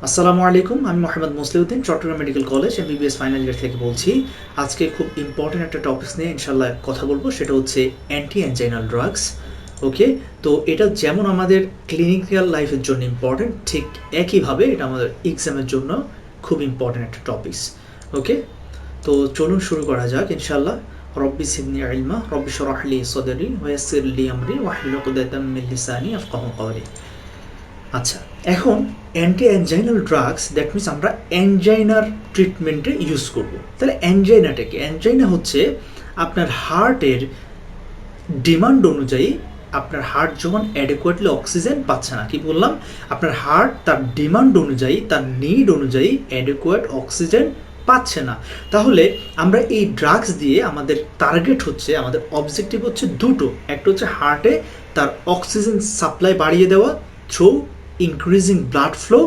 আসসালামু আলাইকুম, আমি Mohammad Musliuddin, Chittagong medical college MBBS final year থেকে বলছি। আজকে খুব ইম্পর্টেন্ট একটা টপিক নিয়ে ইনশাল্লাহ কথা বলবো, সেটা হচ্ছে অ্যান্টি অ্যাঞ্জাইনাল ড্রাগস। ওকে, তো এটা যেমন আমাদের ক্লিনিক্যাল লাইফের জন্য ইম্পর্টেন্ট, ঠিক একইভাবে এটা আমাদের এক্সামের জন্য খুব ইম্পর্টেন্ট একটা টপিকস। ওকে, তো চলুন শুরু করা যাক ইনশাল্লাহ। রব্বি সিদনি ইলমা, রব্বি শরহ লি সদরি ওয়া ইয়াসসির লি আমরি ওয়াহলুল উকদাতাম মিন লিসানি ইয়াফকাহু কওলি। আচ্ছা, এখন অ্যান্টি অ্যাঞ্জাইনাল ড্রাগস, দ্যাট মিনস আমরা অ্যাঞ্জাইনার ট্রিটমেন্টে ইউজ করব। তাহলে অ্যাঞ্জাইনাটা কি? অ্যাঞ্জাইনা হচ্ছে আপনার হার্টের ডিমান্ড অনুযায়ী, আপনার হার্ট যখন অ্যাডেকুয়েটলি অক্সিজেন পাচ্ছে না, কি বললাম, আপনার হার্ট তার ডিমান্ড অনুযায়ী, তার নিড অনুযায়ী অ্যাডেকুয়েট অক্সিজেন পাচ্ছে না, তাহলে আমরা এই ড্রাগস দিয়ে আমাদের টার্গেট হচ্ছে, আমাদের অবজেক্টিভ হচ্ছে দুটো। একটা হচ্ছে হার্টে তার অক্সিজেন সাপ্লাই বাড়িয়ে দেওয়া থ্রু ইনক্রিজিং ব্লাড ফ্লো,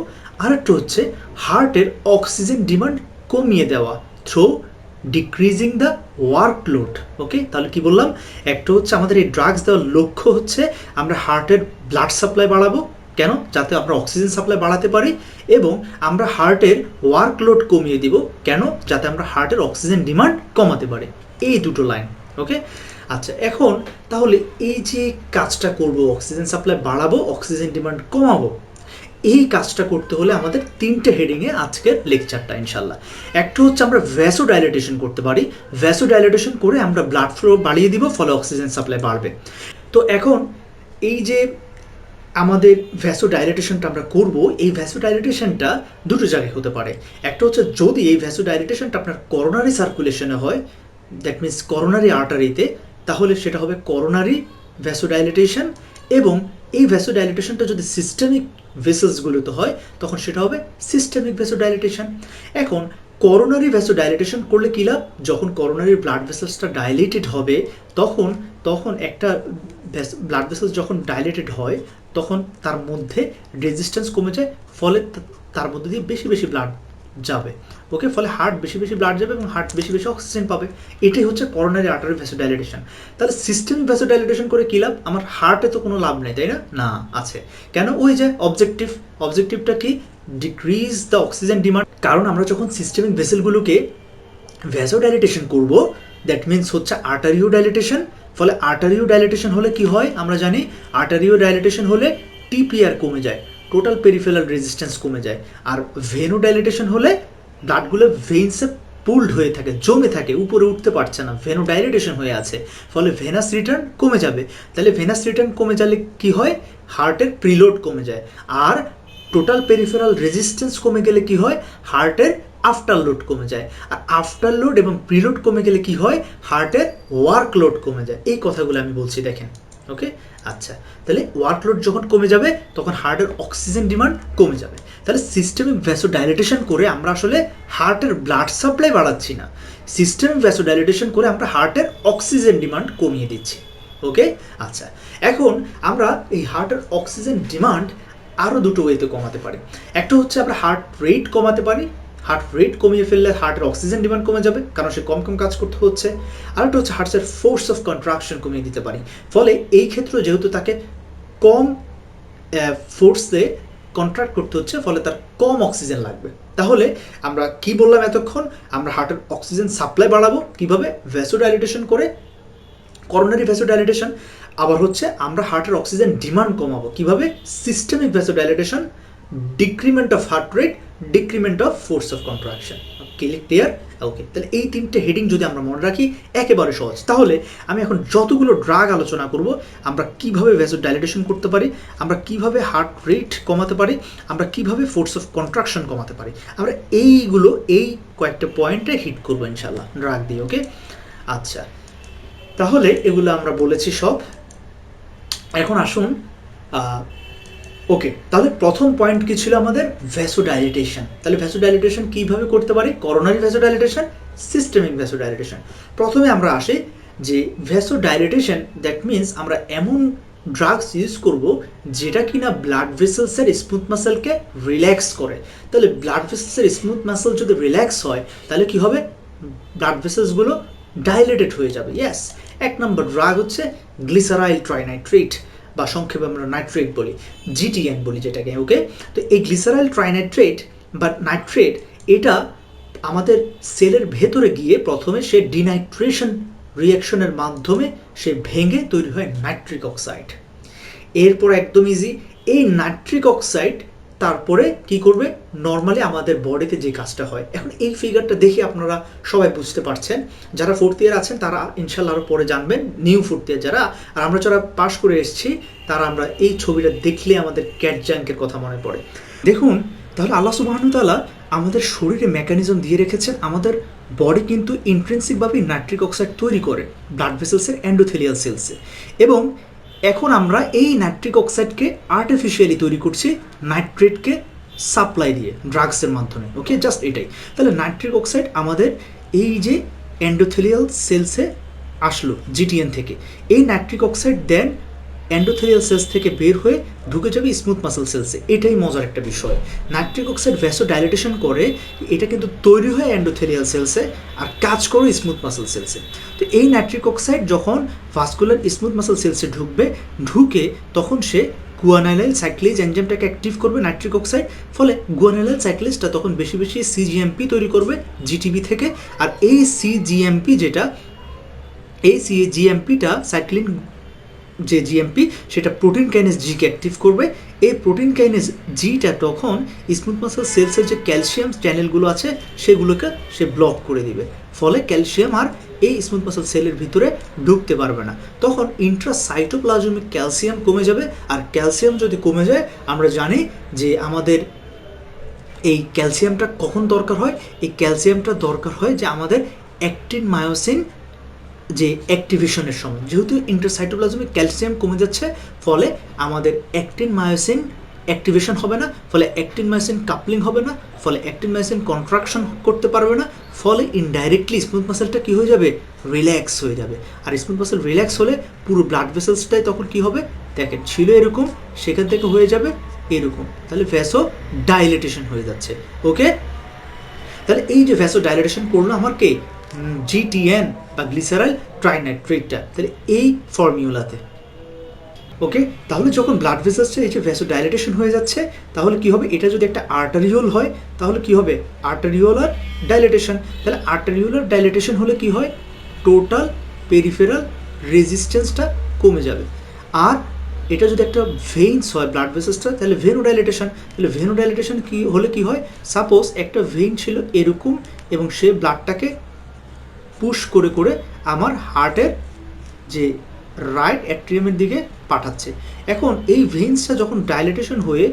আর একটা হচ্ছে হার্টের অক্সিজেন ডিমান্ড কমিয়ে দেওয়া থ্রু ডিক্রিজিং দ্য ওয়ার্কলোড। ওকে, তাহলে কি বললাম, একটা হচ্ছে আমাদের এই ড্রাগস দেওয়ার লক্ষ্য হচ্ছে আমরা হার্টের ব্লাড সাপ্লাই বাড়াবো, কেন? যাতে আমরা অক্সিজেন সাপ্লাই বাড়াতে পারি, এবং আমরা হার্টের ওয়ার্কলোড কমিয়ে দিব, কেন? যাতে আমরা হার্টের অক্সিজেন ডিমান্ড কমাতে পারি। এই দুটো লাইন। ওকে, আচ্ছা, এখন তাহলে এই যে কাজটা করব, অক্সিজেন সাপ্লাই বাড়াবো, অক্সিজেন ডিমান্ড কমাবো, এই কাজটা করতে হলে আমাদের তিনটে হেডিংয়ে আজকের লেকচারটা ইনশাল্লাহ। একটা হচ্ছে আমরা ভ্যাসোডাইলেটেশন করতে পারি, ভ্যাসোডাইলেটেশন করে আমরা ব্লাড ফ্লো বাড়িয়ে দিব, ফলে অক্সিজেন সাপ্লাই বাড়বে। তো এখন এই যে আমাদের ভ্যাসোডাইলেটেশনটা আমরা করব, এই ভ্যাসোডাইলেটেশনটা দুটো জায়গায় হতে পারে। একটা হচ্ছে যদি এই ভ্যাসোডাইলেটেশনটা আপনার করোনারি সার্কুলেশনে হয়, দ্যাট মিনস করোনারি আর্টারিতে, তাহলে সেটা হবে করোনারি ভ্যাসোডাইলেটেশন। এবং এই ভ্যাসোডাইলেটেশনটা যদি সিস্টেমিক ভেসেলসগুলোতে হয়, তখন সেটা হবে সিস্টেমিক ভ্যাসোডাইলেটেশন। এখন করোনারি ভ্যাসোডাইলেটেশন করলে কী লাভ? যখন করোনারি ব্লাড ভেসেলসটা ডাইলেটেড হবে, তখন তখন একটা ব্লাড ভেসেলস যখন ডাইলেটেড হয়, তখন তার মধ্যে রেজিস্ট্যান্স কমে যায়, ফলে তার মধ্যে দিয়ে বেশি বেশি ব্লাড যাবে। ওকে, ফলে হার্ট বেশি বেশি ব্লাড যাবে এবং হার্ট বেশি বেশি অক্সিজেন পাবে। এটাই হচ্ছে করোনারি আর্টারি ভ্যাসোডাইলেটেশন। তাহলে সিস্টেমিক ভ্যাসোডাইলেটেশন করে কী লাভ? আমার হার্টে তো কোনো লাভ নেই, তাই না? না, আছে। কেন? ওই যে অবজেক্টিভটা কি? Decrease the oxygen demand. কারণ আমরা যখন সিস্টেমিক ভেসেলগুলোকে ভ্যাসোডাইলেটেশন করব, দ্যাট মিনস হচ্ছে আর্টারিও ডাইলেটেশন। ফলে আর্টারিও ডাইলেটেশন হলে কি হয় আমরা জানি, আর্টারিও ডাইলেটেশন হলে টিপিআর কমে যায়, টোটাল পেরিফেরাল রেজিস্ট্যান্স কমে যায়। আর ভেনো ডাইলেটেশন হলে ব্লাডগুলো ভেইনসে পুলড হয়ে থাকে, জমে থাকে, উপরে উঠতে পারছে না, ভেনো ডাইলেটেশন হয়ে আছে, ফলে ভেনাস রিটার্ন কমে যাবে। তাহলে ভেনাস রিটার্ন কমে গেলে কি হয়? হার্টের প্রিলোড কমে যায়। আর টোটাল পেরিফেরাল রেজিস্ট্যান্স কমে গেলে কি হয়? হার্টের আফটার লোড কমে যায়। আর আফটার লোড এবং প্রিলোড কমে গেলে কি হয়? হার্টের ওয়ার্কলোড কমে যায়। এই কথাগুলো আমি বলছি, দেখেন। ওকে, আচ্ছা, তাহলে ওয়ার্কলোড যখন কমে যাবে, তখন হার্টের অক্সিজেন ডিমান্ড কমে যাবে। তাহলে সিস্টেমিক ভ্যাসোডাইলেটেশন করে আমরা আসলে হার্টের ব্লাড সাপ্লাই বাড়াচ্ছি না, সিস্টেমিক ভ্যাসোডাইলেটেশন করে আমরা হার্টের অক্সিজেন ডিমান্ড কমিয়ে দিচ্ছি। ওকে, আচ্ছা, এখন আমরা এই হার্টের অক্সিজেন ডিমান্ড আরও দুটো ওয়েতে কমাতে পারি। একটা হচ্ছে আমরা হার্ট রেট কমাতে পারি, হার্ট রেট কমিয়ে ফেললে হার্টের অক্সিজেন ডিমান্ড কমে যাবে, কারণ সে কম কম কাজ করতে হচ্ছে। আর একটা হচ্ছে হার্টের ফোর্স অফ কন্ট্রাকশন কমিয়ে দিতে পারি, ফলে এই ক্ষেত্রে যেহেতু তাকে কম ফোর্সে কন্ট্রাক্ট করতে হচ্ছে, ফলে তার কম অক্সিজেন লাগবে। তাহলে আমরা কি বললাম এতক্ষণ? আমরা হার্টের অক্সিজেন সাপ্লাই বাড়াবো কিভাবে? ভ্যাসোডাইলেটেশন করে, করোনারি ভ্যাসোডাইলেটেশন। আবার হচ্ছে আমরা হার্টের অক্সিজেন ডিমান্ড কমাবো কিভাবে? Systemic vasodilatation, decrement of heart rate, decrement of force of contraction. Clear? Okay, তাহলে এই তিনটে হেডিং যদি আমরা মনে রাখি, একেবারে সহজ। তাহলে আমি এখন যতগুলো ড্রাগ আলোচনা করব, আমরা কিভাবে ভ্যাসোডাইলেটেশন করতে পারি, আমরা কিভাবে হার্ট রেট কমাতে পারি, আমরা কিভাবে ফোর্স অফ কন্ট্রাকশন কমাতে পারি, আমরা এইগুলো এই কয়েকটা পয়েন্টে হিট করবো ইনশাল্লাহ ড্রাগ দিয়ে। ওকে, আচ্ছা, তাহলে এগুলো আমরা বলেছি সব। এখন আসুন, ওকে, তাহলে প্রথম পয়েন্ট কি ছিল আমাদের? ভ্যাসোডাইলেটেশন। তাহলে ভ্যাসোডাইলেটেশন কীভাবে করতে পারি? Coronary ভ্যাসোডাইলেটেশন, systemic ভ্যাসোডাইলেটেশন। প্রথমে আমরা আসি যে ভ্যাসোডাইলেটেশন, দ্যাট মিনস আমরা এমন ড্রাগস ইউজ করব যেটা কিনা ব্লাড ভেসেলসের স্মুথ মাসেলকে রিল্যাক্স করে। তাহলে ব্লাড ভেসেলসের স্মুথ মাসেল যদি রিল্যাক্স হয়, তাহলে কি হবে? ব্লাড ভেসেলসগুলো ডাইলেটেড হয়ে যাবে। ইয়েস, এক নম্বর ড্রাগ হচ্ছে গ্লিসারাইল ট্রাইনাইট্রেট। বা সংক্ষেপে আমরা নাইট্রেট বলি, জিটিএন বলি যেটাকে। ওকে, তো এই গ্লিসারাইল ট্রাইনাইট্রেট বা নাইট্রেট এটা আমাদের সেলের ভেতরে গিয়ে প্রথমে সে ডিনাইট্রেশন রিয়াকশনের মাধ্যমে সে ভেঙে তৈরি হয় নাইট্রিক অক্সাইড। এরপর একদম ইজি, এই নাইট্রিক অক্সাইড তারপরে কি করবে, নর্মালি আমাদের বডিতে যে কাজটা হয়। এখন এই ফিগারটা দেখে আপনারা সবাই বুঝতে পারছেন, যারা ফোর্থ ইয়ার আছেন তারা ইনশাল্লাহ আরও পরে জানবেন, নিউ ফোর্থ ইয়ার যারা, আর আমরা যারা পাস করে এসেছি তারা আমরা এই ছবিটা দেখলে আমাদের ক্যাট জাঙ্কের কথা মনে পড়ে। দেখুন তাহলে আল্লাহ সুবহানাহু ওয়া তাআলা আমাদের শরীরে মেকানিজম দিয়ে রেখেছেন, আমাদের বডি কিন্তু ইন্ট্রিনসিকভাবে নাইট্রিক অক্সাইড তৈরি করে ব্লাড ভেসেলসের এন্ডোথেলিয়াল সেলসে, এবং এখন আমরা এই নাইট্রিক অক্সাইডকে আর্টিফিশিয়ালি তৈরি করছি নাইট্রেটকে সাপ্লাই দিয়ে ড্রাগসের মাধ্যমে। ওকে, জাস্ট এটাই। তাহলে নাইট্রিক অক্সাইড আমাদের এই যে এন্ডোথেলিয়াল সেলসে আসলো জিটিএন থেকে, এই নাইট্রিক অক্সাইড দেন এন্ডোথেলিয়াল সেলস থেকে বের হয়ে ঢুকে যাবে স্মুথ মাসল সেলসে। এটাই মজার একটা বিষয়, নাইট্রিক অক্সাইড ভ্যাসো ডাইলেটেশন করে, এটা কিন্তু তৈরি হয় এন্ডোথেলিয়াল সেলসে আর কাজ করে স্মুথ মাসল সেলসে। তো এই নাইট্রিক অক্সাইড যখন ভাস্কুলার স্মুথ মাসল সেলসে ঢুকে তখন সে গুয়ানাইলাইল সাইক্লেজ এনজাইমটাকে অ্যাক্টিভ করবে নাইট্রিক অক্সাইড, ফলে গুয়ানাইলাইল সাইক্লেজটা তখন বেশি বেশি সিজিএমপি তৈরি করবে জিটিবি থেকে। আর এই সিজিএমপি যেটা, এই সিজিএমপিটা সাইক্লিন যে জিএমপি সেটা প্রোটিন কাইনেজ জিকে অ্যাক্টিভ করবে। এই প্রোটিন কাইনেজ জিটা তখন স্মুথ মাসল সেলসের যে ক্যালসিয়াম চ্যানেলগুলো আছে সেগুলোকে সে ব্লক করে দিবে, ফলে ক্যালসিয়াম আর এই স্মুথ মাসল সেলের ভিতরে ঢুকতে পারবে না। তখন ইন্ট্রাসাইটোপ্লাজমিক ক্যালসিয়াম কমে যাবে, আর ক্যালসিয়াম যদি কমে যায় আমরা জানি যে আমাদের এই ক্যালসিয়ামটা কখন দরকার হয়, এই ক্যালসিয়ামটা দরকার হয় যে আমাদের অ্যাক্টিন মায়োসিন যে অ্যাক্টিভেশনের সময়, যেহেতু ইন্টারসাইটোপ্লাজমিক ক্যালসিয়াম কমে যাচ্ছে ফলে আমাদের অ্যাক্টিন মায়োসিন অ্যাক্টিভেশন হবে না, ফলে অ্যাক্টিন মায়োসিন কাপলিং হবে না, ফলে অ্যাক্টিন মায়োসিন কন্ট্রাকশন করতে পারবে না, ফলে ইনডাইরেক্টলি স্মুথ মাসেলটা কী হয়ে যাবে, রিল্যাক্স হয়ে যাবে। আর স্মুথ মাসেল রিল্যাক্স হলে পুরো ব্লাড ভেসেলসটাই তখন কী হবে, দেখেন ছিল এরকম, সেখান থেকে হয়ে যাবে এরকম, তাহলে ভ্যাসো ডাইলেটেশন হয়ে যাচ্ছে। ওকে, তাহলে এই যে ভ্যাসো ডাইলেটেশন করলো আমার কে, জিটিএন বা গ্লিসারাইল ট্রাইনাইট্রেটটা, তাহলে এই ফর্মিউলাতে। ওকে, তাহলে যখন ব্লাড ভেসেলসে এই যে ভ্যাসো ডাইলেটেশন হয়ে যাচ্ছে তাহলে কি হবে, এটা যদি একটা আর্টারিওল হয় তাহলে কি হবে, আর্টারিওলার ডাইলেটেশন। তাহলে আর্টারিওলার ডাইলেটেশন হলে কি হয়, টোটাল পেরিফেরাল রেজিস্ট্যান্সটা কমে যাবে। আর এটা যদি একটা ভেইনস হয় ব্লাড ভেসেলসটা তাহলে ভেনোডাইলেটেশন। তাহলে ভেনোডাইলেটেশন কি হলে কি হয়, সাপোজ একটা ভেইন ছিল এরকম এবং সে ব্লাডটাকে পুশ করে করে আমার হার্টের যে রাইট অ্যাট্রিয়ামের দিকে পাঠাচ্ছে। এখন এই ভেইনসটা যখন ডাইলেটেশন হয়ে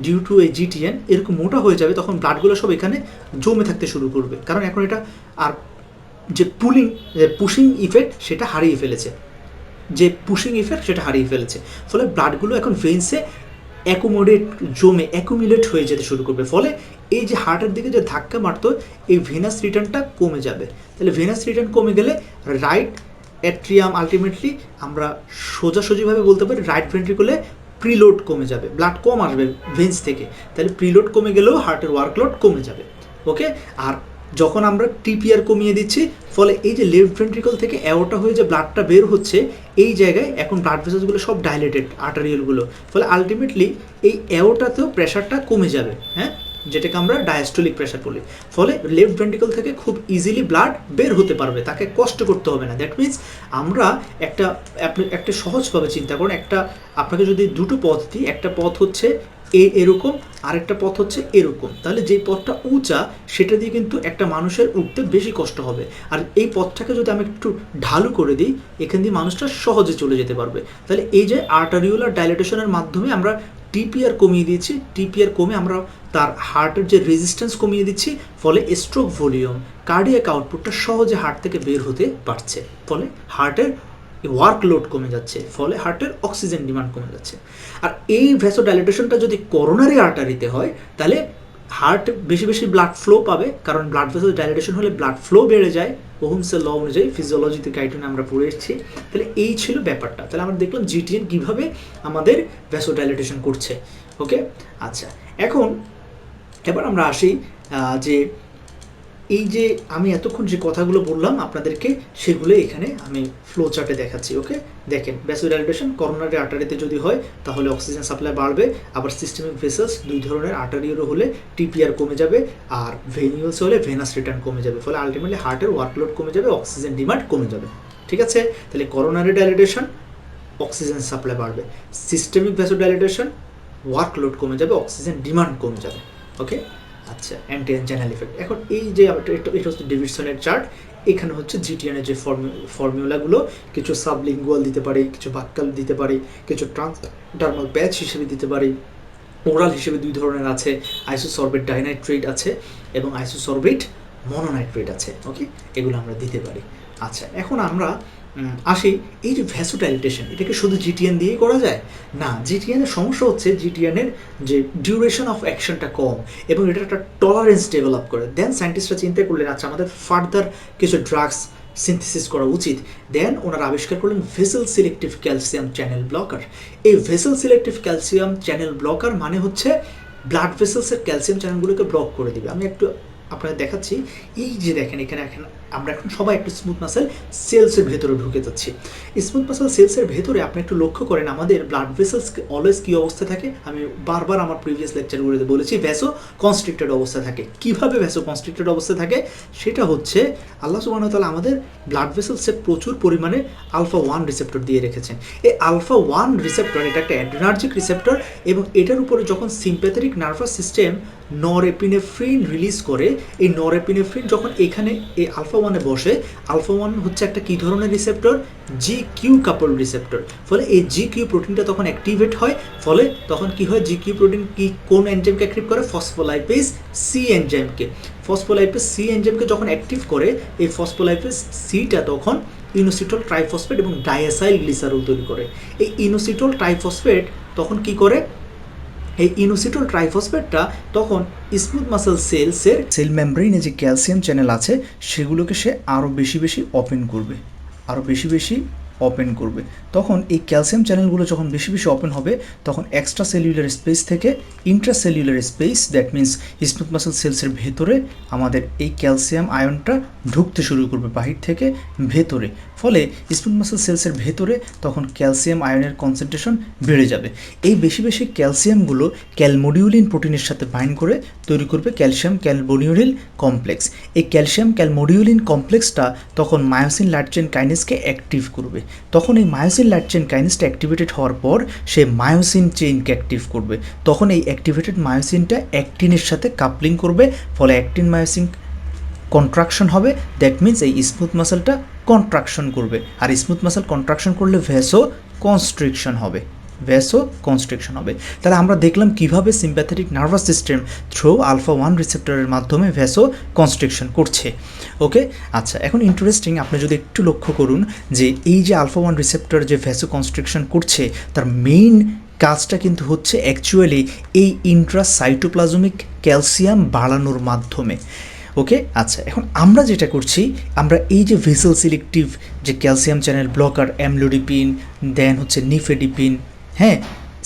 ডিউ টু এই জিটিএন এরকম মোটা হয়ে যাবে তখন ব্লাডগুলো সব এখানে জমে থাকতে শুরু করবে, কারণ এখন এটা আর যে পুশিং ইফেক্ট সেটা হারিয়ে ফেলেছে, ফলে ব্লাডগুলো এখন ভেইনসে অ্যাকুমুলেট হয়ে যেতে শুরু করবে, ফলে এই যে হার্টের দিকে যে ধাক্কা মারতো এই ভেনাস রিটার্নটা কমে যাবে। তাহলে ভেনাস রিটার্ন কমে গেলে রাইট অ্যাট্রিয়াম, আলটিমেটলি আমরা সোজাসুজিভাবে বলতে পারি রাইট ভেন্ট্রিকলে প্রিলোড কমে যাবে, ব্লাড কম আসবে ভেন্স থেকে, তাহলে প্রিলোড কমে গেলেও হার্টের ওয়ার্কলোড কমে যাবে। ওকে, আর যখন আমরা টিপিআর কমিয়ে দিচ্ছি ফলে এই যে লেফট ভেন্ট্রিকল থেকে অ্যাওর্টা হয়ে যে ব্লাডটা বের হচ্ছে এই জায়গায় এখন ব্লাড ভেসেলসগুলো সব ডাইলেটেড, আর্টারিয়ালগুলো, ফলে আলটিমেটলি এই অ্যাওর্টাতেও প্রেশারটা কমে যাবে, হ্যাঁ, যেটাকে আমরা ডায়াস্টোলিক প্রেশার বলি। ফলে লেফট ভেন্ট্রিকল থেকে খুব ইজিলি ব্লাড বের হতে পারবে, তাকে কষ্ট করতে হবে না। দ্যাট মিনস আমরা একটা সহজভাবে চিন্তা করুন, আপনাকে যদি দুটো পথ দিই, একটা পথ হচ্ছে এরকম, আরেকটা পথ হচ্ছে এরকম, তাহলে যেই পথটা উঁচা সেটা দিয়ে কিন্তু একটা মানুষের উঠতে বেশি কষ্ট হবে, আর এই পথটাকে যদি আমি একটু ঢালু করে দিই এখান দিয়ে মানুষটা সহজে চলে যেতে পারবে। তাহলে এই যে আর্টারিওলার ডাইলেটেশনের মাধ্যমে আমরা টিপিআর কমিয়ে দিচ্ছি, টিপিআর কমে আমরা তার হার্টের যে রেজিস্ট্যান্স কমিয়ে দিচ্ছি, ফলে স্ট্রোক ভলিউম, কার্ডিয়াক আউটপুটটা সহজে হার্ট থেকে বের হতে পারছে, ফলে হার্টের ওয়ার্কলোড কমে যাচ্ছে, ফলে হার্টের অক্সিজেন ডিমান্ড কমে যাচ্ছে। আর এই ভ্যাসোডাইলেটেশনটা যদি করোনারি আর্টারিতে হয় তাহলে হার্ট বেশি বেশি ব্লাড ফ্লো পাবে, কারণ ব্লাড ভেসেল ডাইলেটেশন হলে ব্লাড ফ্লো বেড়ে যায়, ওহমসের ল অনুযায়ী ফিজিওলজিতে গাইডলাইনে আমরা পড়ে এসেছি। তাহলে এই ছিল ব্যাপারটা। তাহলে আমরা দেখলাম জিটিএন কীভাবে আমাদের ভ্যাসোডাইলেটেশন করছে। ওকে, আচ্ছা, এবার আমরা আসি যে এই যে আমি এতক্ষণ যে কথাগুলো বললাম আপনাদেরকে, সেগুলো এখানে আমি ফ্লো চার্টে দেখাচ্ছি। ওকে, দেখেন ভ্যাসোডাইলেশন করোনারি আর্টারিতে যদি হয় তাহলে অক্সিজেন সাপ্লাই বাড়বে, আবার সিস্টেমিক ভেসেলস দুই ধরনের আর্টারিরও হলে টিপিআর কমে যাবে, আর ভেনিউলস হলে ভেনাস রিটার্ন কমে যাবে, ফলে আলটিমেটলি হার্টের ওয়ার্কলোড কমে যাবে, অক্সিজেন ডিমান্ড কমে যাবে। ঠিক আছে, তাহলে করোনারি ডাইলেটেশন অক্সিজেন সাপ্লাই বাড়বে, সিস্টেমিক ভ্যাসোডাইলেটেশন ওয়ার্কলোড কমে যাবে, অক্সিজেন ডিমান্ড কমে যাবে। ওকে, আচ্ছা, অ্যান্টি এনজাইনাল ইফেক্ট। এখন এই যে এটা হচ্ছে ডেভিডসনের চার্ট, এখানে হচ্ছে জিটিএন এর যে ফর্মুলাগুলো, কিছু সাবলিঙ্গুয়াল দিতে পারি, কিছু বাক্কাল দিতে পারি, কিছু ট্রান্সডার্মাল প্যাচ হিসেবে দিতে পারি, ওরাল হিসেবে দুই ধরনের আছে, আইসোসরবেট ডাইনাইট্রেট আছে এবং আইসোসরবেট মনোনাইট্রেট আছে। ওকে, এগুলো আমরা দিতে পারি। আচ্ছা, এখন আমরা আসি এই যে ভ্যাসোডাইলেটেশন, এটাকে শুধু জিটিএন দিয়েই করা যায় না। জিটিএনের সমস্যা হচ্ছে জিটিএনের যে ডিউরেশন অফ অ্যাকশনটা কম এবং এটা একটা টলারেন্স ডেভেলপ করে। দেন সায়েন্টিস্টরা চিন্তা করলেন আচ্ছা আমাদের ফার্দার কিছু ড্রাগস সিনথেসিস করা উচিত। দেন ওনারা আবিষ্কার করলেন vessel selective calcium channel blocker. এই vessel selective calcium channel blocker মানে হচ্ছে ব্লাড ভেসেলসের ক্যালসিয়াম চ্যানেলগুলোকে ব্লক করে দিবে। আমি একটু আপনাদের দেখাচ্ছি। এই যে দেখেন এখানে আমরা এখন সবাই একটু স্মুথ মাসেল সেলসের ভেতরে ঢুকে যাচ্ছি। স্মুথ মাসেল সেলসের ভেতরে আপনি একটু লক্ষ্য করেন আমাদের ব্লাড ভেসেলস অলওয়েজ কী অবস্থা থাকে, আমি বারবার আমার প্রিভিয়াস লেকচারগুলোতে বলেছি, ভ্যাসো কনস্ট্রিক্টেড অবস্থা থাকে। কীভাবে ভ্যাসো কনস্ট্রিক্টেড অবস্থা থাকে সেটা হচ্ছে আল্লাহ সুবহানাহু ওয়া তাআলা আমাদের ব্লাড ভেসেলসে প্রচুর পরিমাণে আলফা 1 রিসেপ্টর দিয়ে রেখেছেন। এই আলফা 1 রিসেপ্টর এটা একটা অ্যাড্রিনার্জিক রিসেপ্টর এবং এটার উপরে যখন sympathetic nervous system norepinephrine release করে, এই নরএপিনেফ্রিন যখন এখানে এই আলফা 1-এ বসে, আলফা 1 হচ্ছে একটা কী ধরনের রিসেপ্টর, জি কিউ কাপল রিসেপ্টর। ফলে এই জি কিউ প্রোটিনটা তখন অ্যাক্টিভেট হয়, ফলে তখন কি হয়, জি কিউ প্রোটিন কি কোন এনজাইমকে অ্যাক্টিভ করে, ফসফোলাইপেজ সি এনজাইমকে। ফসফোলাইপেজ সি এনজাইমকে যখন অ্যাক্টিভ করে, এই ফসফোলাইপেজ সিটা তখন ইনোসিটল ট্রাইফসফেট এবং ডায়াসাইল গ্লিসারল তৈরি করে। এই ইনোসিটল ট্রাইফসফেট তখন কি করে, এই ইনোসিটল ট্রাইফসফেটটা তখন স্মুথ মাসেল সেলসের সেল মেমব্রেইনে যে ক্যালসিয়াম চ্যানেল আছে সেগুলোকে সে আরও বেশি বেশি ওপেন করবে, আরও বেশি বেশি ওপেন করবে। তখন এই ক্যালসিয়াম চ্যানেলগুলো যখন বেশি বেশি ওপেন হবে তখন এক্সট্রা সেলুলার স্পেস থেকে intracellular space, that means smooth muscle সেলসের ভেতরে আমাদের এই ক্যালসিয়াম আয়নটা ঢুকতে শুরু করবে বাহির থেকে ভেতরে। ফলে স্মুথ মাসেল সেলসের ভেতরে তখন ক্যালসিয়াম আয়নের কনসেন্ট্রেশন বেড়ে যাবে। এই বেশি বেশি ক্যালসিয়ামগুলো ক্যালমোডিউলিন প্রোটিনের সাথে বাইন্ড করে তৈরি করবে ক্যালসিয়াম ক্যালমোডিউলিন কমপ্লেক্স। এই ক্যালসিয়াম ক্যালমোডিউলিন কমপ্লেক্সটা তখন মায়োসিন লাইট চেইন কাইনেজকে অ্যাক্টিভ করবে। তখন এই মায়োসিন লাইট চেইন কাইনেজটা অ্যাক্টিভেটেড হওয়ার পর সে মায়োসিন চেইনকে অ্যাক্টিভ করবে। তখন এই অ্যাক্টিভেটেড মায়োসিনটা অ্যাক্টিনের সাথে কাপলিং করবে, ফলে অ্যাক্টিন মায়োসিন কন্ট্রাকশন হবে। দ্যাট মিন্স এই স্মুথ মাসেলটা কন্ট্রাকশন করবে, আর স্মুথ মাসেল কন্ট্রাকশন করলে ভ্যাসো কনস্ট্রিকশন হবে, ভ্যাসো কনস্ট্রিকশন হবে। তাহলে আমরা দেখলাম কিভাবে sympathetic nervous system through alpha 1 রিসেপ্টরের মাধ্যমে ভ্যাসো কনস্ট্রিকশন করছে। ওকে, আচ্ছা, এখন ইন্টারেস্টিং আপনি যদি একটু লক্ষ্য করুন যে এই যে আলফা 1 রিসেপ্টর যে ভ্যাসো কনস্ট্রিকশন করছে তার মেইন কাজটা কিন্তু হচ্ছে অ্যাকচুয়ালি এই ইন্ট্রাসাইটোপ্লাজমিক ক্যালসিয়াম বাড়ানোর মাধ্যমে। ওকে, আচ্ছা, এখন আমরা যেটা করছি, আমরা এই যে ভেসেল সিলেক্টিভ যে ক্যালসিয়াম চ্যানেল ব্লকার অ্যামলোডিপিন, দেন হচ্ছে নিফেডিপিন, হ্যাঁ,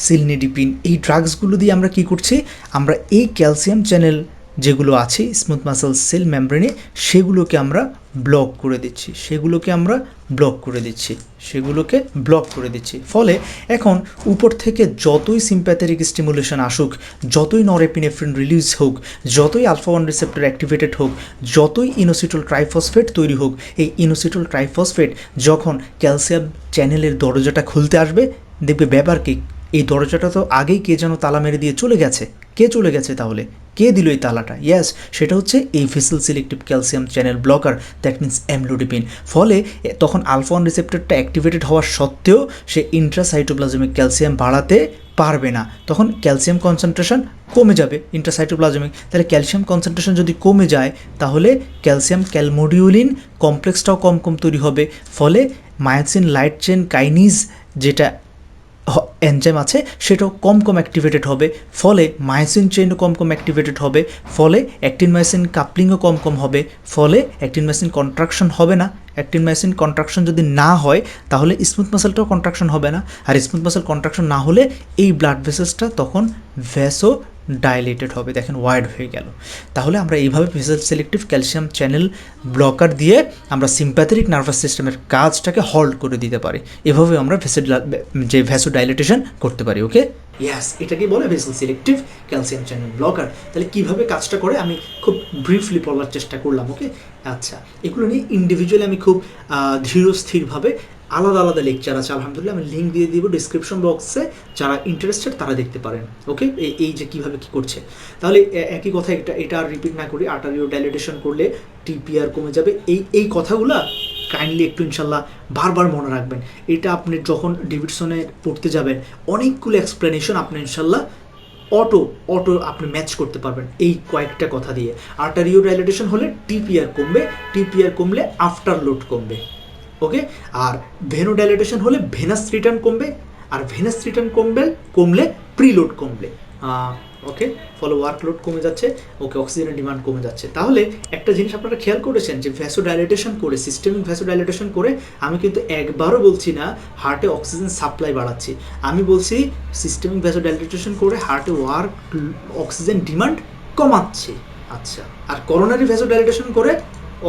সিলনিডিপিন, এই ড্রাগসগুলো দিয়ে আমরা কি করছি, আমরা এই ক্যালসিয়াম চ্যানেল যেগুলো আছে স্মুথ মাসেল সেল মেমব্রেনে সেগুলোকে আমরা ব্লক করে দিচ্ছি, সেগুলোকে আমরা ব্লক করে দিচ্ছি, সেগুলোকে ব্লক করে দিচ্ছি। ফলে এখন উপর থেকে যতই সিম্প্যাথেটিক স্টিমুলেশন আসুক, যতই নরএপিনেফ্রিন রিলিজ হোক, যতই আলফা 1 রিসেপ্টর অ্যাক্টিভেটেড হোক, যতই ইনোসিটল ট্রাইফসফেট তৈরি হোক, এই ইনোসিটল ট্রাইফসফেট যখন ক্যালসিয়াম চ্যানেলের দরজাটা খুলতে আসবে, দেখবে ব্যাপার কি, এই দরজাটা তো আগেই কে যেন তালা মেরে দিয়ে চলে গেছে। কে চলে গেছে তাহলে? কে দিল এই তালাটা? ইয়াস, সেটা হচ্ছে এই vessel selective calcium channel blocker, that means amlodipine. ফলে তখন আলফা 1 রিসেপ্টরটা অ্যাক্টিভেটেড হওয়ার সত্ত্বেও সে ইন্ট্রাসাইটোপ্লাজমিক ক্যালসিয়াম বাড়াতে পারবে না, তখন ক্যালসিয়াম কনসেন্ট্রেশন কমে যাবে ইন্ট্রাসাইটোপ্লাজমিক। তাহলে ক্যালসিয়াম কনসেন্ট্রেশন যদি কমে যায় তাহলে ক্যালসিয়াম ক্যালমোডিউলিন কমপ্লেক্সটাও কম কম তৈরি হবে। ফলে মায়োসিন লাইট চেইন কাইনিজ যেটা এনজাইম আছে সেটাও কম কম অ্যাক্টিভেটেড হবে, ফলে মায়োসিন চেইনও কম কম অ্যাক্টিভেটেড হবে, ফলে অ্যাক্টিন মায়োসিন কাপলিংও কম কম হবে, ফলে অ্যাক্টিন মায়োসিন কন্ট্রাকশন হবে না। অ্যাক্টিন মায়োসিন কন্ট্রাকশন যদি না হয় তাহলে স্মুথ মাসেলটাও কন্ট্রাকশন হবে না, আর স্মুথ মাসেল কন্ট্রাকশন না হলে এই ব্লাড ভেসেলসটা তখন ভ্যাসো ডাইলেটেড হবে, দেখেন ওয়াইড হয়ে গেল। তাহলে আমরা এইভাবে vessel selective calcium channel blocker দিয়ে আমরা সিম্প্যাথেটিক নার্ভাস সিস্টেমের কাজটাকে হল্ড করে দিতে পারি। এভাবে আমরা ভ্যাসোডাইলেটেশন করতে পারি। ওকে, ইয়াস, এটাকে বলে vessel selective calcium channel blocker. তাহলে কীভাবে কাজটা করে আমি খুব ব্রিফলি বলার চেষ্টা করলাম। ওকে, আচ্ছা, এগুলো নিয়ে ইন্ডিভিজুয়ালি আমি খুব ধীরস্থিরভাবে আলাদা আলাদা লেকচার আছে, আলহামদুলিল্লাহ আমি লিঙ্ক দিয়ে দিব ডিসক্রিপশন বক্সে, যারা ইন্টারেস্টেড তারা দেখতে পারেন। ওকে, এই যে কীভাবে কী করছে। তাহলে একই কথা, এটা আর রিপিট না করি। আর্টারিও ডাইলেটেশন করলে টিপিআর কমে যাবে, এই কথাগুলো কাইন্ডলি একটু ইনশাল্লাহ বারবার মনে রাখবেন। এটা আপনি যখন ডেভিডসনে পড়তে যাবেন অনেকগুলো এক্সপ্লেনেশন আপনি ইনশাল্লাহ অটো আপনি ম্যাচ করতে পারবেন এই কয়েকটা কথা দিয়ে। আর্টারিও ডাইলেটেশন হলে টিপিআর কমলে আফটার লোড কমবে। ওকে, আর ভেনো ডাইলেটেশন হলে ভেনাস রিটার্ন কমবে, আর ভেনাস রিটার্ন কমলে প্রিলোড কমবে। ওকে, ফলে ওয়ার্কলোড কমে যাচ্ছে, ওকে, অক্সিজেনের ডিমান্ড কমে যাচ্ছে। তাহলে একটা জিনিস আপনারা খেয়াল করেছেন যে ভ্যাসোডাইলেটেশন করে, সিস্টেমিক ভ্যাসোডাইলেটেশন করে আমি কিন্তু একবারও বলছি না হার্টে অক্সিজেন সাপ্লাই বাড়াচ্ছি, আমি বলছি সিস্টেমিক ভ্যাসোডাইলেটেশন করে হার্টে অক্সিজেন ডিমান্ড কমাচ্ছি। আচ্ছা, আর করোনারি ভ্যাসোডাইলেটেশন করে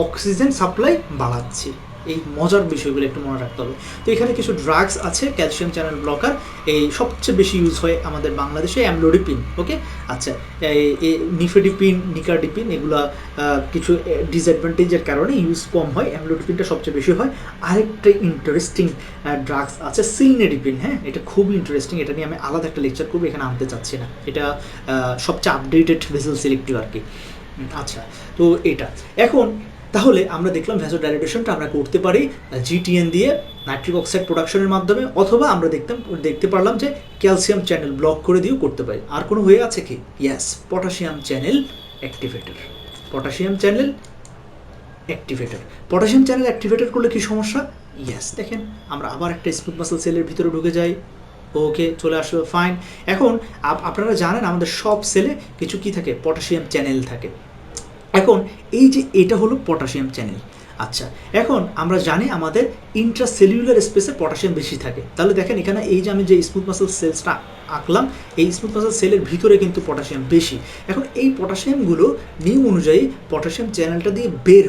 অক্সিজেন সাপ্লাই বাড়াচ্ছি। এই মজার বিষয়গুলো একটু মনে রাখতে হবে। তো এখানে কিছু ড্রাগস আছে ক্যালসিয়াম চ্যানেল ব্লকার, এই সবচেয়ে বেশি ইউজ হয় আমাদের বাংলাদেশে অ্যামলোডিপিন। ওকে, আচ্ছা, এই নিফেডিপিন, নিকারডিপিন এগুলো কিছু ডিসঅ্যাডভান্টেজের কারণে ইউজ কম হয়, অ্যামলোডিপিনটা সবচেয়ে বেশি হয়। আরেকটা ইন্টারেস্টিং ড্রাগস আছে সিলনেডিপিন। হ্যাঁ, এটা খুবই ইন্টারেস্টিং, এটা নিয়ে আমি আলাদা একটা লেকচার করবো, এখানে আনতে চাচ্ছি না। এটা সবচেয়ে আপডেটেড ভেসেল সিলেক্টিভ আর কি। আচ্ছা, তো এটা এখন তাহলে আমরা দেখলাম ভ্যাসোডাইলেটেশনটা আমরা করতে পারি জিটিএন দিয়ে নাইট্রিক অক্সাইড প্রোডাকশনের মাধ্যমে, অথবা আমরা দেখতে পারলাম যে ক্যালসিয়াম চ্যানেল ব্লক করে দিয়েও করতে পারি। আর কোনো ওয়ে আছে কি? Yes, potassium channel activator. Potassium channel activator করলে কি সমস্যা? ইয়াস, দেখেন আমরা আবার একটা স্মুথ মাসল সেলের ভিতরে ঢুকে যাই। ওকে, চলে আসলো, ফাইন। এখন আপনারা জানেন আমাদের সব সেলে কিছু কি থাকে? পটাশিয়াম চ্যানেল থাকে। এখন এই যে এটা হলো পটাশিয়াম চ্যানেল। আচ্ছা, এখন আমরা জানি আমাদের ইন্ট্রাসেলুলার স্পেসে পটাশিয়াম বেশি থাকে। তাহলে দেখেন এখানে এই যে আমি যে স্মুথ মাসল সেলসটা আঁকলাম, এই স্মুথ মাসল সেলের ভিতরে কিন্তু পটাশিয়াম বেশি। এখন এই পটাশিয়ামগুলো নিয়ম অনুযায়ী পটাশিয়াম চ্যানেলটা দিয়ে বের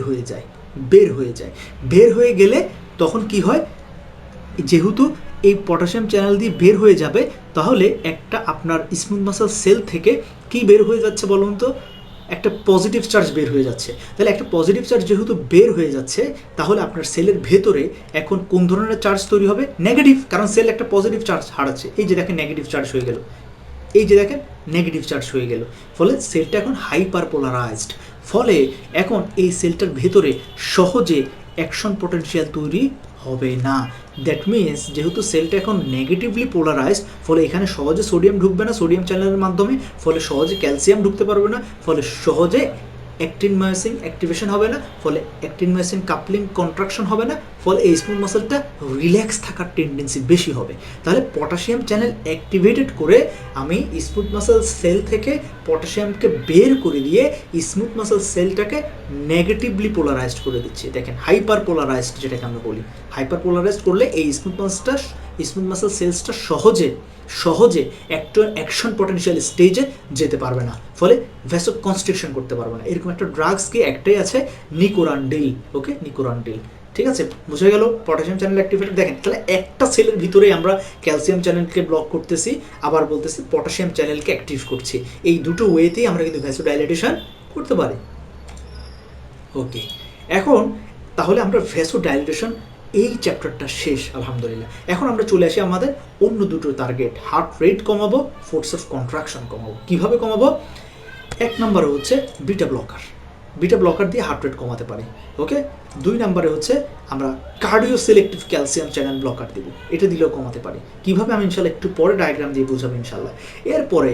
হয়ে গেলে তখন কি হয়? যেহেতু এই পটাশিয়াম চ্যানেল দিয়ে বের হয়ে যাবে, তাহলে একটা আপনার স্মুথ মাসল সেল থেকে কি বের হয়ে যাচ্ছে বলুন তো? একটা পজিটিভ চার্জ বের হয়ে যাচ্ছে। তাহলে একটা পজিটিভ চার্জ যেহেতু বের হয়ে যাচ্ছে, তাহলে আপনার সেলের ভেতরে এখন কোন ধরনের চার্জ তৈরি হবে? নেগেটিভ, কারণ সেল একটা পজিটিভ চার্জ হারাচ্ছে। এই যে দেখেন নেগেটিভ চার্জ হয়ে গেল, ফলে সেলটা এখন হাইপার পোলারাইজড। ফলে এখন এই সেলটার ভেতরে সহজে অ্যাকশন পটেনশিয়াল তৈরি হবে না। দ্যাট মিনস যেহেতু সেলটা এখন নেগেটিভলি পোলারাইজ, ফলে এখানে সহজে সোডিয়াম ঢুকবে না সোডিয়াম চ্যানেলের মাধ্যমে, ফলে সহজে ক্যালসিয়াম ঢুকতে পারবে না, ফলে সহজে অ্যাক্টিন মায়োসিন অ্যাক্টিভেশন হবে না, ফলে অ্যাক্টিন মায়োসিন কাপলিং কন্ট্রাকশন হবে না, ফলে এই স্মুথ মাসলটা রিল্যাক্স থাকার টেন্ডেন্সি বেশি হবে। তাহলে পটাশিয়াম চ্যানেল অ্যাক্টিভেটেড করে আমি স্মুথ মাসল সেল থেকে পটাশিয়ামকে বের করে দিয়ে স্মুথ মাসল সেলটাকে নেগেটিভলি পোলারাইজড করে দিচ্ছি। দেখেন হাইপার পোলারাইজড যেটাকে আমরা বলি, হাইপার পোলারাইজড করলে এই স্মুথ মাসল সেলসটা সহজে অ্যাকশন পটেনশিয়াল স্টেজে যেতে পারবে না, ফলে ভ্যাসো কনস্ট্রিকশন করতে পারবে না। এরকম একটা ড্রাগস কি একটাই আছে, নিকোরান্ডিল। ওকে, নিকোরান্ডিল, ঠিক আছে, বোঝা গেল পটাশিয়াম চ্যানেল অ্যাক্টিভেটর। দেখেন তাহলে একটা সেলের ভিতরে আমরা ক্যালসিয়াম চ্যানেলকে ব্লক করতেছি, আবার বলতেছি পটাশিয়াম চ্যানেলকে অ্যাক্টিভ করছি। এই দুটো ওয়েতেই আমরা কিন্তু ভ্যাসোডাইলেটেশন করতে পারি। ওকে, এখন তাহলে আমরা ভ্যাসোডাইলেটেশন এই চ্যাপ্টারটা শেষ আলহামদুলিল্লাহ। এখন আমরা চলে আসি আমাদের অন্য দুটো টার্গেট, হার্ট রেট কমাবো, ফোর্স অফ কন্ট্রাকশন কমাবো। কীভাবে কমাবো? এক নম্বরে হচ্ছে বিটা ব্লকার দিয়ে হার্ট রেট কমাতে পারি। ওকে, 2 নম্বরে হচ্ছে আমরা cardio selective calcium channel blocker দেবো, এটা দিলেও কমাতে পারি। কীভাবে আমি ইনশাল্লাহ একটু পরে ডায়াগ্রাম দিয়ে বোঝাবো ইনশাল্লাহ। এরপরে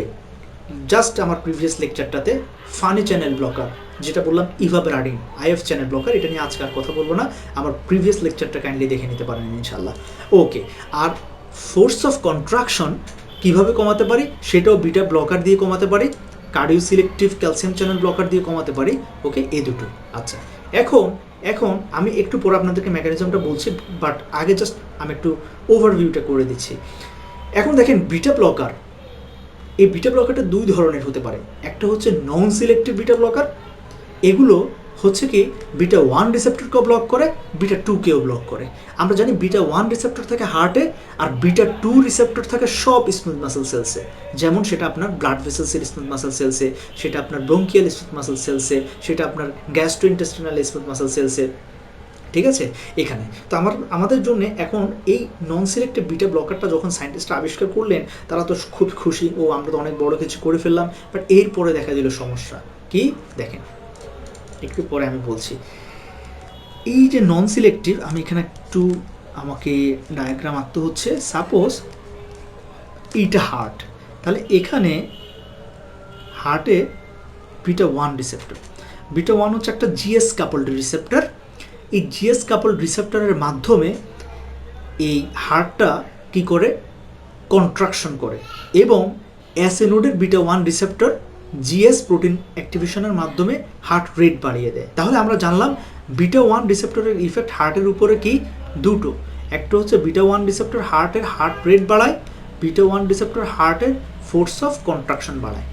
জাস্ট আমার প্রিভিয়াস লেকচারটাতে ফানি চ্যানেল ব্লকার যেটা বললাম ইভাবেরাডিন, আইএফ চ্যানেল ব্লকার, এটা নিয়ে আজকে আর কথা বলবো না, আমার প্রিভিয়াস লেকচারটা কাইন্ডলি দেখে নিতে পারেন ইনশাল্লাহ। ওকে, আর ফোর্স অফ কন্ট্রাকশন কীভাবে কমাতে পারি সেটাও বিটা ব্লকার দিয়ে কমাতে পারি, cardio selective calcium channel blocker দিয়ে কমাতে পারি। ওকে, এই দুটো। আচ্ছা, এখন আমি একটু পরে আপনাদেরকে মেকানিজমটা বলছি, বাট আগে জাস্ট আমি একটু ওভারভিউটা করে দিচ্ছি। এখন দেখেন বিটা ব্লকার এই বিটা ব্লকারটা দুই ধরনের হতে পারে। একটা হচ্ছে নন সিলেক্টিভ বিটা ব্লকার, এগুলো হচ্ছে কি বিটা 1 রিসেপ্টরকেও ব্লক করে, বিটা 2 কেও ব্লক করে। আমরা জানি বিটা 1 রিসেপ্টর থাকে হার্টে, আর বিটা 2 রিসেপ্টর থাকে সব স্মুথ মাসেল সেলসে। যেমন সেটা আপনার ব্লাড ভেসেলসের স্মুথ মাসেল সেলসে, সেটা আপনার ব্রঙ্কিয়াল স্মুথ মাসেল সেলসে, সেটা আপনার গ্যাস্ট্রোইন্টেস্টিনাল স্মুথ মাসেল সেলসে। ঠিক আছে, এখানে তো আমাদের জন্য এখন এই নন সিলেক্টিভ বিটা ব্লকারটা যখন সায়েন্টিস্টরা আবিষ্কার করলেন, তারা তো খুব খুশি, ও আমরা তো অনেক বড় কিছু করে ফেললাম। বাট এরপরে দেখা দিল সমস্যা কি, দেখেন একটু পরে আমি বলছি। এই যে নন সিলেক্টিভ, আমি এখানে একটু আমাকে ডায়াগ্রাম আঁকতে হচ্ছে। সাপোজ এইটা হার্ট, তাহলে এখানে হার্টে বিটা 1 রিসেপ্টর, বিটা 1 হচ্ছে একটা জিএস কাপলড রিসেপ্টর। এই জিএস কাপলড রিসেপ্টরের মাধ্যমে এই হার্টটা কি করে কন্ট্রাকশন করে, এবং অ্যাসেনোডের বিটা 1 রিসেপ্টর জিএস প্রোটিন অ্যাক্টিভেশনের মাধ্যমে হার্ট রেট বাড়িয়ে দেয়। তাহলে আমরা জানলাম বিটা 1 রিসেপ্টরের ইফেক্ট হার্টের উপরে কি দুটো, একটা হচ্ছে বিটা 1 রিসেপ্টর হার্টের হার্ট রেট বাড়ায়, বিটা 1 রিসেপ্টর হার্টের ফোর্স অফ কন্ট্রাকশন বাড়ায়।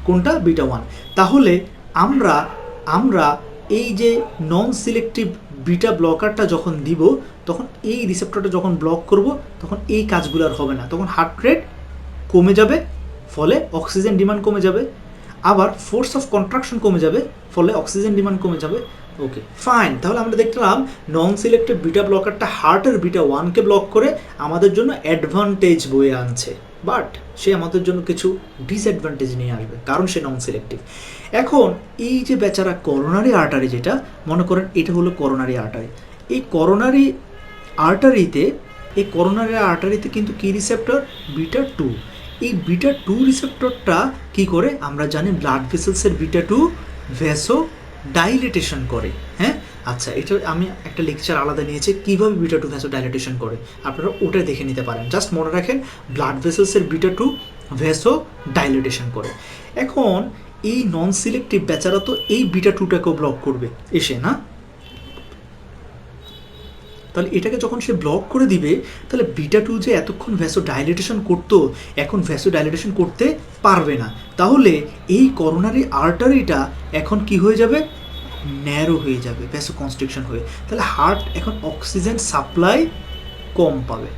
কোনটা? বিটা 1। তাহলে আমরা এই যে নন সিলেক্টিভ বিটা ব্লকারটা যখন দিব, তখন এই রিসেপ্টরটা যখন ব্লক করব, তখন এই কাজগুলো আর হবে না, তখন হার্ট রেট কমে যাবে, ফলে অক্সিজেন ডিমান্ড কমে যাবে, আবার ফোর্স অফ কন্ট্রাকশন কমে যাবে, ফলে অক্সিজেন ডিমান্ড কমে যাবে। ওকে ফাইন, তাহলে আমরা দেখলাম নন সিলেক্টিভ বিটা ব্লকারটা হার্টের বিটা 1কে ব্লক করে আমাদের জন্য অ্যাডভান্টেজ বয়ে আনছে, বাট সে আমাদের জন্য কিছু ডিসঅ্যাডভান্টেজ নিয়ে আসবে, কারণ সে নন সিলেক্টিভ। এখন এই যে বেচারা করোনারি আর্টারি, যেটা মনে করেন এটা হলো করোনারি আর্টারি, এই করোনারি আর্টারিতে কিন্তু কি রিসেপ্টর? বিটা 2। এই বিটা 2 রিসেপ্টরটা কি করে? আমরা জানি ব্লাড ভেসেলসের বিটা 2 ভ্যাসো ডাইলেটেশন করে। হ্যাঁ, আচ্ছা, এটা আমি একটা লেকচার আলাদা নিয়েছি কিভাবে বিটা 2 ভ্যাসো ডাইলেটেশন করে, আপনারা ওটা দেখে নিতে পারেন। জাস্ট মনে রাখেন ব্লাড ভেসেলসের বিটা 2 ভ্যাসো ডাইলেটেশন করে। এখন এই নন সিলেক্টিভ বেচারা তো এই বিটা 2টাকেও ব্লক করবে এসে, না? তাহলে এটাকে যখন সে ব্লক করে দিবে, তাহলে বিটা 2 যে এতক্ষণ ভ্যাসো ডাইলেটেশন করতো, এখন ভ্যাসো ডাইলেটেশন করতে পারবে না। তাহলে এই করোনারি আর্টারিটা এখন কি হয়ে যাবে? ন্যারো হয়ে যাবে, ভ্যাসো কনস্ট্রিকশন হয়ে। তাহলে হার্ট এখন অক্সিজেন সাপ্লাই কম পাবে।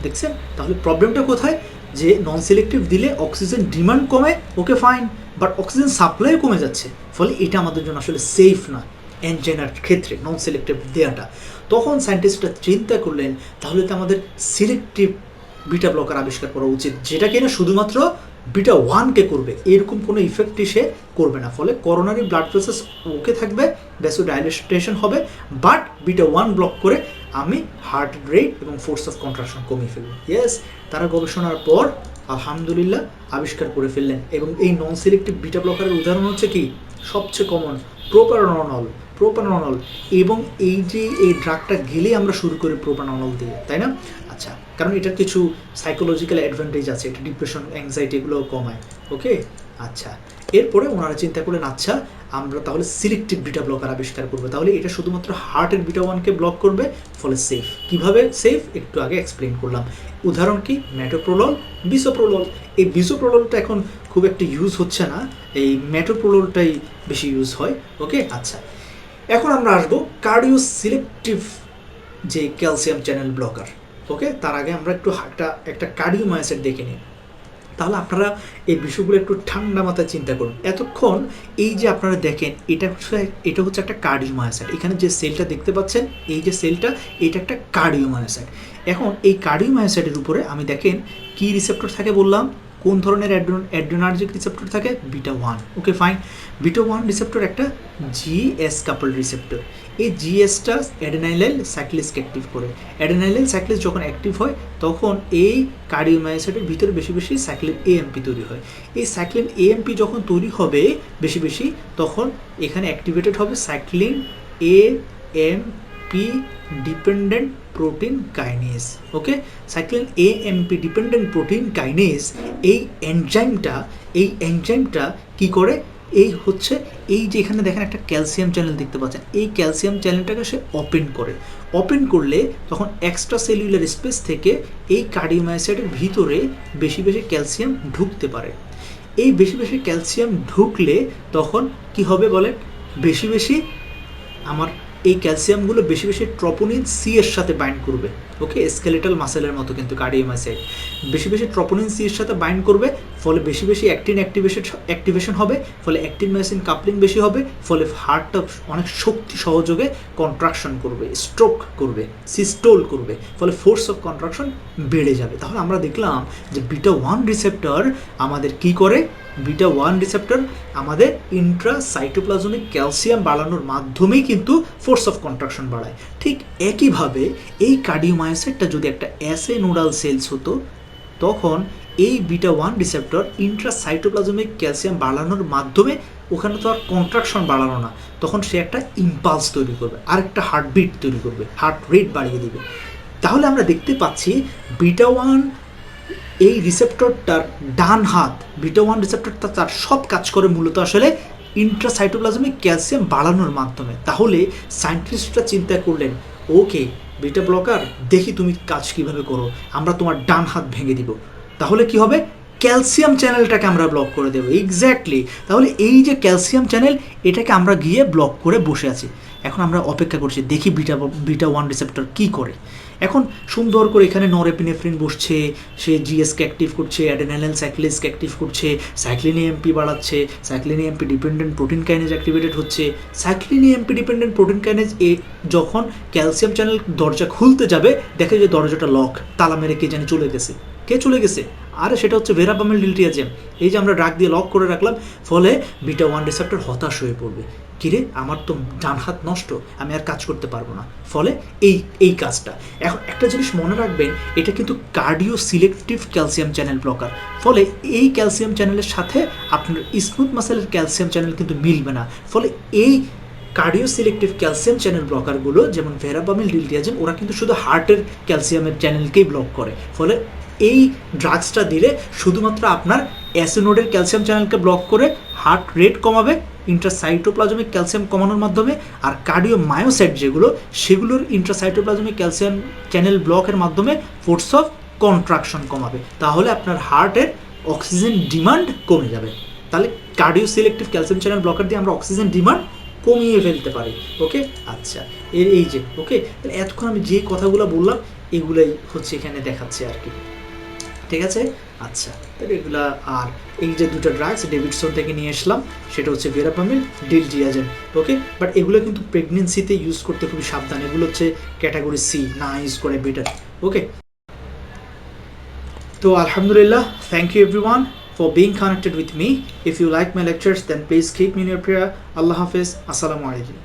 দেখছেন তাহলে প্রবলেমটা কোথায়? যে নন সিলেক্টিভ দিলে অক্সিজেন ডিমান্ড কমে, ওকে ফাইন, বাট অক্সিজেন সাপ্লাইও কমে যাচ্ছে, ফলে এটা আমাদের জন্য আসলে সেফ না এনজাইনার ক্ষেত্রে নন সিলেক্টিভ দেওয়াটা। তখন সায়েন্টিস্টরা চিন্তা করলেন তাহলে তো আমাদের সিলেক্টিভ বিটা ব্লকার আবিষ্কার করা উচিত, যেটা কিনা শুধুমাত্র বিটা 1কে করবে, এরকম কোনো ইফেক্টই সে করবে না, ফলে করোনারি ব্লাড প্রসেস ওকে থাকবে, ভ্যাসো ডাইলেটেশন হবে, বাট বিটা 1 ব্লক করে আমি হার্ট রেট এবং ফোর্স অফ কন্ট্রাকশন কমিয়ে ফেলব। ইয়েস, তারা গবেষণার পর আলহামদুলিল্লাহ আবিষ্কার করে ফেললেন। এবং এই নন সিলেক্টিভ বিটা ব্লকারের উদাহরণ হচ্ছে কি, সবচেয়ে কমন প্রোপানল। এবং এই যে এই ড্রাগটা গেলে আমরা শুরু করি প্রোপানল দিয়ে, তাই না? আচ্ছা, কারণ এটার কিছু সাইকোলজিক্যাল অ্যাডভান্টেজ আছে, এটা ডিপ্রেশন, অ্যাংজাইটি এগুলো কমায়। ওকে, আচ্ছা, এরপরে ওনারা চিন্তা করলেন আচ্ছা আমরা তাহলে সিলেক্টিভ বিটা ব্লকার আবিষ্কার করবো, তাহলে এটা শুধুমাত্র হার্টের বিটা 1কে ব্লক করবে, ফলে সেফ। কিভাবে সেফ একটু আগে এক্সপ্লেন করলাম। উদাহরণ কি? Metoprolol, bisoprolol. এই বিসোপ্রোললটা এখন খুব একটা ইউজ হচ্ছে না, এই মেটোপ্রোললটাই বেশি ইউজ হয়। ওকে, আচ্ছা, এখন আমরা আসবো কার্ডিও সিলেক্টিভ যে ক্যালসিয়াম চ্যানেল ব্লকার। ওকে, তার আগে আমরা একটু একটা কার্ডিওমায়োসাইট দেখে নিই। তাহলে আপনারা এই বিষয়গুলো একটু ঠান্ডা মাথায় চিন্তা করুন। এতক্ষণ এই যে আপনারা দেখেন এটা হচ্ছে একটা কার্ডিওমায়োসাইট। এখানে যে সেলটা দেখতে পাচ্ছেন, এই যে সেলটা, এটা একটা কার্ডিওমায়োসাইট। এখন এই কার্ডিওমায়োসাইটের উপরে আমি দেখেন কি রিসেপ্টর থাকে বললাম, কোন ধরনের অ্যাড্রেনার্জিক রিসেপ্টর থাকে? Beta 1। Okay fine, beta 1 receptor একটা জিএস কাপল রিসেপ্টর। এই জিএসটা অ্যাডেনাইলাইল সাইক্লিসকে অ্যাক্টিভ করে। অ্যাডেনাইলাইল সাইক্লিস যখন অ্যাক্টিভ হয়, তখন এই কার্ডিওমায়োসাইটের ভিতরে বেশি বেশি সাইক্লিন এএমপি তৈরি হয়। এই সাইক্লিন এএমপি যখন তৈরি হবে বেশি বেশি, তখন এখানে অ্যাক্টিভেটেড হবে cyclic AMP dependent protein kinase. Okay, cyclic AMP dependent protein kinase এই এনজাইমটা কি করে? এই যে এখানে দেখেন একটা ক্যালসিয়াম চ্যানেল দেখতে পাচ্ছেন, এই ক্যালসিয়াম চ্যানেলটাকে সে ওপেন করলে তখন এক্সট্রা সেলুলার স্পেস থেকে এই কার্ডিওমায়োসাইটের ভিতরে বেশি বেশি ক্যালসিয়াম ঢুকতে পারে। এই বেশি বেশি ক্যালসিয়াম ঢুকলে তখন কি হবে বলেন, বেশি বেশি আমার এই ক্যালসিয়ামগুলো বেশি বেশি ট্রপোনিন সি এর সাথে বাইন্ড করবে। ওকে, স্কেলেটাল মাসেলের মতো কিন্তু কার্ডিওমায়োসাইট বেশি বেশি ট্রপোনিন সি এর সাথে বাইন্ড করবে, ফলে বেশি বেশি অ্যাক্টিন অ্যাক্টিভেশন হবে, ফলে অ্যাক্টিন মায়োসিন কাপলিং বেশি হবে, ফলে হার্টটা অনেক শক্তি সহযোগে কন্ট্রাকশন করবে, স্ট্রোক করবে, সিস্টোল করবে, ফলে ফোর্স অফ কন্ট্রাকশন বেড়ে যাবে। তাহলে আমরা দেখলাম যে বিটা 1 রিসেপ্টর আমাদের কি করে, বিটা 1 রিসেপ্টর আমাদের ইন্ট্রাসাইটোপ্লাজমিক ক্যালসিয়াম বাড়ানোর মাধ্যমেই কিন্তু ফোর্স অফ কন্ট্রাকশন বাড়ায়। ঠিক একইভাবে এই কার্ডিওমায়োসাইটটা যদি একটা অ্যাসে নোডাল সেলস হতো, তখন এই বিটা 1 রিসেপ্টর ইন্ট্রাসাইটোপ্লাজমিক ক্যালসিয়াম বাড়ানোর মাধ্যমে, ওখানে তো আর কন্ট্রাকশন বাড়ানো না, তখন সে একটা ইম্পালস তৈরি করবে, আরেকটা হার্টবিট তৈরি করবে, হার্ট রেট বাড়িয়ে দিবে। তাহলে আমরা দেখতে পাচ্ছি বিটা 1 এই রিসেপ্টরটার ডান হাত, বিটা 1 রিসেপ্টরটা তার সব কাজ করে মূলত আসলে ইন্ট্রাসাইটোপ্লাজমিক ক্যালসিয়াম বাড়ানোর মাধ্যমে। তাহলে সায়েন্টিস্টরা চিন্তা করলেন, ওকে বিটা ব্লকার, দেখি তুমি কাজ কিভাবে করো, আমরা তোমার ডান হাত ভেঙে দিব। তাহলে কি হবে, ক্যালসিয়াম চ্যানেলটাকে আমরা ব্লক করে দেবো। এক্স্যাক্টলি, তাহলে এই যে ক্যালসিয়াম চ্যানেল, এটাকে আমরা গিয়ে ব্লক করে বসে আছি। এখন আমরা অপেক্ষা করছি, দেখি বিটা 1 রিসেপ্টর কী করে। এখন সুন্দর করে এখানে নরএপিনেফ্রিন বসছে, সে জিএসকে অ্যাক্টিভ করছে, অ্যাডেনালাইন সাইক্লিসকে অ্যাক্টিভ করছে, সাইক্লিন এএমপি বাড়াচ্ছে, cyclic AMP dependent protein kinase activated হচ্ছে। Cyclic AMP dependent protein kinase যখন ক্যালসিয়াম চ্যানেল দরজা খুলতে যাবে, দেখে যে দরজাটা লক, তালা মেরে কে জানি চলে গেছে। কে চলে গেছে? আরে সেটা হচ্ছে ভেরাপামিল ডিলটিয়াজেম। এই যে আমরা ড্রাগ দিয়ে লক করে রাখলাম, ফলে বিটা 1 রিসেপ্টর হতাশ হয়ে পড়বে, কিরে আমার তো ডান হাত নষ্ট, আমি আর কাজ করতে পারবো না। ফলে এই কাজটা। এখন একটা জিনিস মনে রাখবেন, এটা কিন্তু cardio selective calcium channel blocker. ফলে এই ক্যালসিয়াম চ্যানেলের সাথে আপনার স্মুথ মাসেলের ক্যালসিয়াম চ্যানেল কিন্তু মিলবে না। ফলে এই কার্ডিও সিলেক্টিভ ক্যালসিয়াম চ্যানেল ব্লকারগুলো, যেমন ভেরাপামিল ডিলটিয়াজেম, ওরা কিন্তু শুধু হার্টের ক্যালসিয়ামের চ্যানেলকেই ব্লক করে। ফলে এই ড্রাগসটা দিলে শুধুমাত্র আপনার অ্যাসিনোডের ক্যালসিয়াম চ্যানেলকে ব্লক করে হার্ট রেট কমাবে ইন্ট্রাসাইটোপ্লাজমিক ক্যালসিয়াম কমানোর মাধ্যমে, আর কার্ডিওমায়োসাইট যেগুলো, সেগুলোর ইন্ট্রাসাইটোপ্লাজমিক ক্যালসিয়াম চ্যানেল ব্লকের মাধ্যমে ফোর্স অফ কন্ট্রাকশন কমাবে। তাহলে আপনার হার্টের অক্সিজেন ডিমান্ড কমে যাবে। তাহলে cardio selective calcium channel blocker দিয়ে আমরা অক্সিজেন ডিমান্ড কমিয়ে ফেলতে পারি। ওকে, আচ্ছা, এই যে ওকে, তাহলে এতক্ষণ আমি যে কথাগুলো বললাম এগুলাই হচ্ছে এখানে দেখাচ্ছে আর কি, ঠিক আছে? আচ্ছা, তাহলে এগুলা, আর এই যে দুটো ড্রাগস ডেভিডসন থেকে নিয়ে আসলাম, সেটা হচ্ছে ভেরাপামিল, ডিলটিয়াজেম। ওকে, বাট এগুলো কিন্তু প্রেগনেন্সিতে ইউজ করতে খুবই সাবধান, এগুলো হচ্ছে ক্যাটাগরি সি, না ইউজ করে বেটার। ওকে, তো আলহামদুলিল্লাহ, thank you everyone for being connected with me. If you like my lectures, then please keep me in your prayer. Allah Hafiz. Assalamu alaikum.